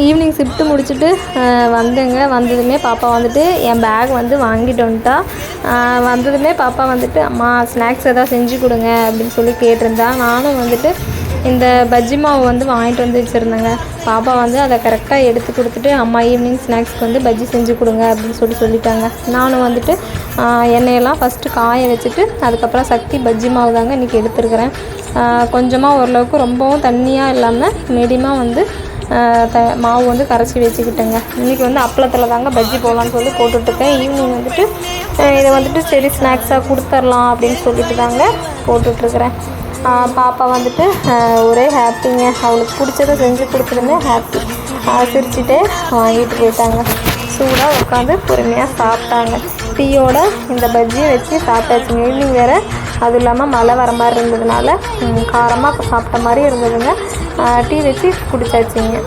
Evening shift முடிச்சுட்டு வந்தேங்க. வந்ததுமே பாப்பா வந்துட்டு என் பேக் வந்து வாங்கிட்டு வந்துட்டா. வந்ததுமே பாப்பா வந்துட்டு அம்மா ஸ்நாக்ஸ் எதாவது செஞ்சு கொடுங்க அப்படின்னு சொல்லி கேட்டிருந்தா. நானும் வந்துட்டு இந்த பஜ்ஜி மாவு வந்து வாங்கிட்டு வந்து வச்சுருந்தேங்க. பாப்பா வந்து அதை கரெக்டாக எடுத்து கொடுத்துட்டு அம்மா ஈவினிங் ஸ்நாக்ஸ்க்கு வந்து பஜ்ஜி செஞ்சு கொடுங்க அப்படின்னு சொல்லிட்டாங்க. நானும் வந்துட்டு எண்ணெயெல்லாம் ஃபஸ்ட்டு காய வச்சுட்டு அதுக்கப்புறம் சக்தி பஜ்ஜி மாவு தாங்க இன்றைக்கி எடுத்துருக்கிறேன். கொஞ்சமாக ஓரளவுக்கு ரொம்பவும் தண்ணியாக இல்லாமல் மீடியமாக வந்து மாவு வந்து கரைச்சி வச்சுக்கிட்டேங்க. இன்றைக்கி வந்து அப்பளத்தில் தாங்க பஜ்ஜி போடலான்னு சொல்லி போட்டுட்ருக்கேன். ஈவினிங் வந்துட்டு இதை வந்துட்டு சரி ஸ்நாக்ஸாக கொடுத்துர்லாம் அப்படின்னு சொல்லிட்டு தாங்க போட்டுட்ருக்குறேன். பாப்பா வந்துட்டு ஒரே ஹாப்பிங்க. அவளுக்கு பிடிச்சதை செஞ்சு கொடுத்துருந்தே ஹாப்பி. சிரிச்சுட்டே வாங்கிட்டு போயிட்டாங்க. சூடாக உட்காந்து பொறுமையாக சாப்பிட்டாங்க. டீயோட இந்த பஜ்ஜியை வச்சு சாப்பிட்டாச்சுங்க. ஈவினிங் வேறு அதுவும் இல்லாமல் மழை வர மாதிரி இருந்ததுனால காரமாக சாப்பிட்ட மாதிரி இருந்ததுங்க. டீ வச்சு குடிச்சாச்சுங்க.